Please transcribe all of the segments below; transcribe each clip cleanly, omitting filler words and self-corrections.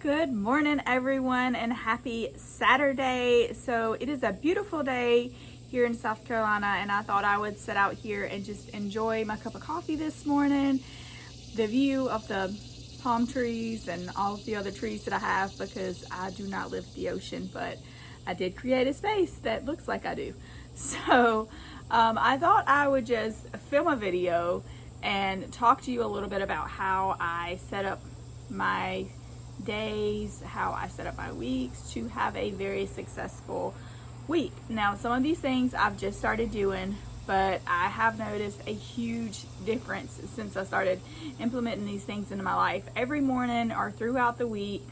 Good morning, everyone, and happy Saturday. So it is a beautiful day here in South Carolina, and I thought I would sit out here and just enjoy my cup of coffee this morning, the view of the palm trees and all of the other trees that I have, because I do not live at the ocean, but I did create a space that looks like I do. So I thought I would just film a video and talk to you a little bit about how I set up my days, how I set up my weeks to have a very successful week. Now, some of these things I've just started doing, but I have noticed a huge difference since I started implementing these things into my life every morning or throughout the week.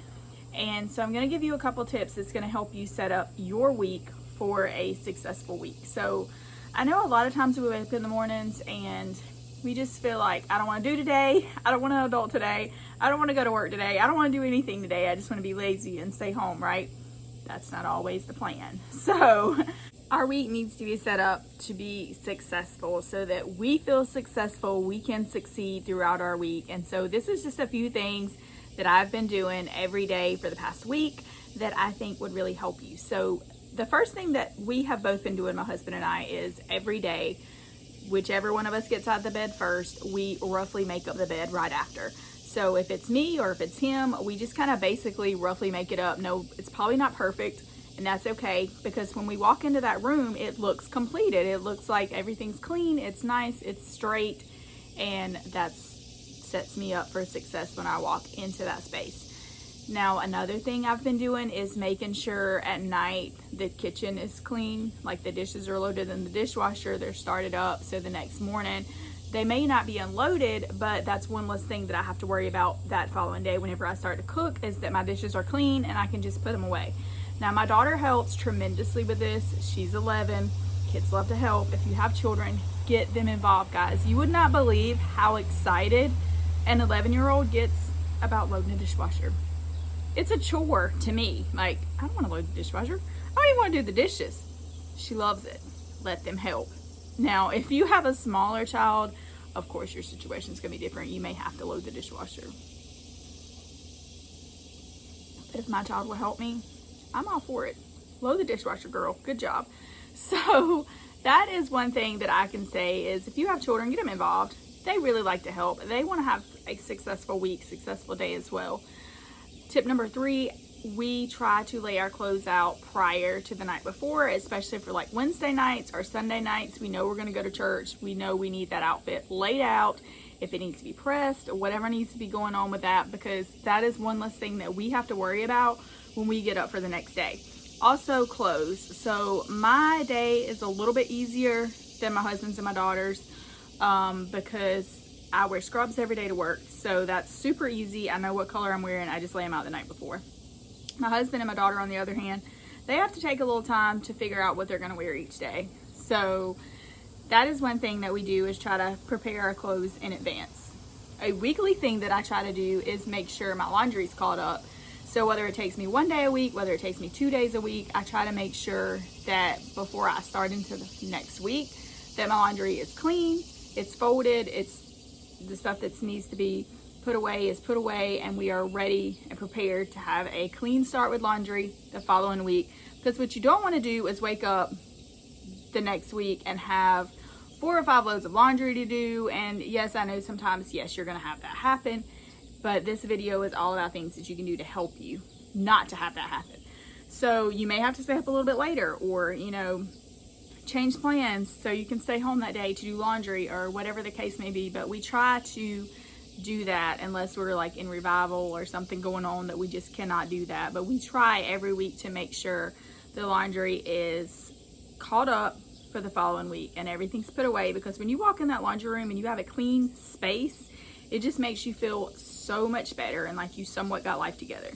And so I'm going to give you a couple tips that's going to help you set up your week for a successful week. So I know a lot of times we wake up in the mornings and we just feel like, I don't want to do today, I don't want to adult today, I don't want to go to work today, I don't want to do anything today, I just want to be lazy and stay home, right? That's not always the plan. So our week needs to be set up to be successful so that we feel successful, we can succeed throughout our week. And so this is just a few things that I've been doing every day for the past week that I think would really help you. So the first thing that we have both been doing, my husband and I, is every day, whichever one of us gets out of the bed first, we roughly make up the bed right after. So if it's me or if it's him, we just kind of basically roughly make it up. No, it's probably not perfect, and that's okay, because when we walk into that room, it looks completed. It looks like everything's clean, it's nice, it's straight, and that sets me up for success when I walk into that space. Now, another thing I've been doing is making sure at night the kitchen is clean, like the dishes are loaded in the dishwasher, they're started up, so the next morning they may not be unloaded, but that's one less thing that I have to worry about that following day whenever I start to cook, is that my dishes are clean and I can just put them away. Now, my daughter helps tremendously with this. She's 11. Kids love to help. If you have children, get them involved, guys. You would not believe how excited an 11-year-old gets about loading a dishwasher. It's a chore to me. Like, I don't want to load the dishwasher. I don't even want to do the dishes. She loves it. Let them help. Now, if you have a smaller child, of course your situation is going to be different. You may have to load the dishwasher. But if my child will help me, I'm all for it. Load the dishwasher, girl. Good job. So that is one thing that I can say is, if you have children, get them involved. They really like to help. They want to have a successful week, successful day as well. Tip number 3, we try to lay our clothes out prior to the night before, especially for like Wednesday nights or Sunday nights. We know we're going to go to church. We know we need that outfit laid out, if it needs to be pressed or whatever needs to be going on with that, because that is one less thing that we have to worry about when we get up for the next day. Also, clothes. So my day is a little bit easier than my husband's and my daughter's, because I wear scrubs every day to work, so that's super easy. I know what color I'm wearing. I just lay them out the night before. My husband and my daughter, on the other hand, they have to take a little time to figure out what they're going to wear each day. So that is one thing that we do, is try to prepare our clothes in advance. A weekly thing that I try to do is make sure my laundry's caught up. So whether it takes me 1 day a week, whether it takes me 2 days a week, I try to make sure that before I start into the next week, that my laundry is clean, it's folded, it's the stuff that needs to be put away is put away, and we are ready and prepared to have a clean start with laundry the following week. Because what you don't want to do is wake up the next week and have 4 or 5 loads of laundry to do. And yes, I know sometimes, yes, you're going to have that happen, but this video is all about things that you can do to help you not to have that happen. So you may have to stay up a little bit later, or, you know, change plans so you can stay home that day to do laundry or whatever the case may be. But we try to do that unless we're like in revival or something going on that we just cannot do that. But we try every week to make sure the laundry is caught up for the following week and everything's put away, because when you walk in that laundry room and you have a clean space, it just makes you feel so much better and like you somewhat got life together.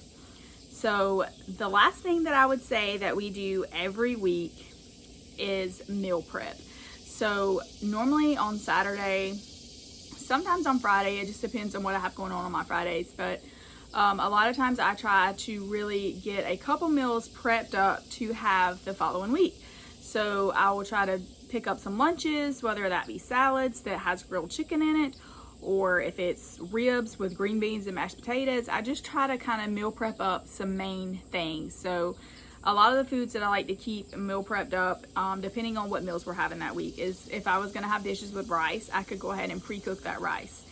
So the last thing that I would say that we do every week is meal prep. So normally on Saturday, sometimes on Friday, it just depends on what I have going on my Fridays, but a lot of times I try to really get a couple meals prepped up to have the following week. So I will try to pick up some lunches, whether that be salads that has grilled chicken in it, or if it's ribs with green beans and mashed potatoes, I just try to kind of meal prep up some main things. So a lot of the foods that I like to keep meal prepped up, depending on what meals we're having that week, is if I was gonna have dishes with rice, I could go ahead and pre-cook that rice.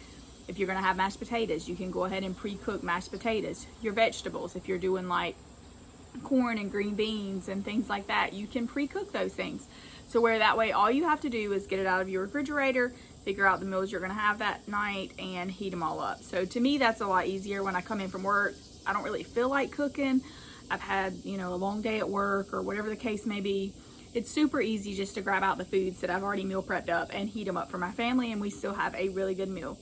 If you're gonna have mashed potatoes, you can go ahead and pre-cook mashed potatoes. Your vegetables, if you're doing like corn and green beans and things like that, you can pre-cook those things. So where that way all you have to do is get it out of your refrigerator, figure out the meals you're gonna have that night, and heat them all up. So to me, that's a lot easier. When I come in from work, I don't really feel like cooking. I've had, you know, a long day at work or whatever the case may be. It's super easy just to grab out the foods that I've already meal prepped up and heat them up for my family, and we still have a really good meal.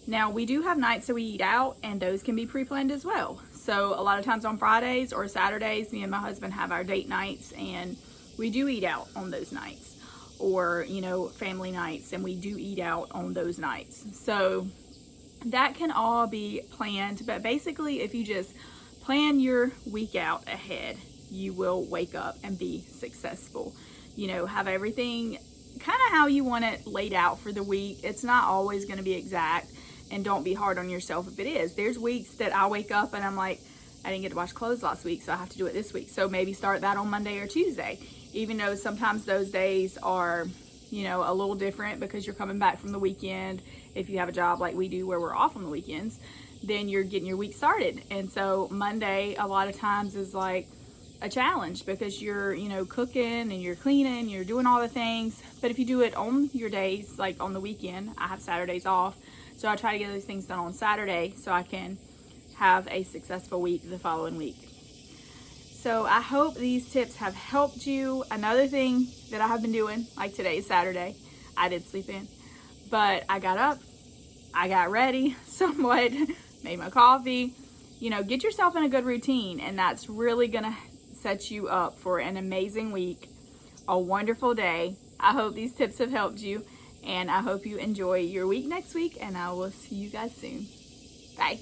Now, we do have nights that we eat out, and those can be pre-planned as well. So a lot of times on Fridays or Saturdays, me and my husband have our date nights, and we do eat out on those nights, or, you know, family nights, and we do eat out on those nights. So that can all be planned, but basically if you just plan your week out ahead, you will wake up and be successful. You know, have everything kind of how you want it laid out for the week. It's not always going to be exact, and don't be hard on yourself if it is. There's weeks that I wake up and I'm like, I didn't get to wash clothes last week, so I have to do it this week. So maybe start that on Monday or Tuesday, even though sometimes those days are, you know, a little different because you're coming back from the weekend. If you have a job like we do where we're off on the weekends, then you're getting your week started. And so Monday a lot of times is like a challenge because you're, you know, cooking and you're cleaning, you're doing all the things. But if you do it on your days, like on the weekend, I have Saturdays off, so I try to get those things done on Saturday so I can have a successful week the following week. So I hope these tips have helped you. Another thing that I have been doing, like today is Saturday, I did sleep in, but I got up, I got ready somewhat, made my coffee. You know, get yourself in a good routine, and that's really gonna set you up for an amazing week, a wonderful day. I hope these tips have helped you, and I hope you enjoy your week next week, and I will see you guys soon. Bye.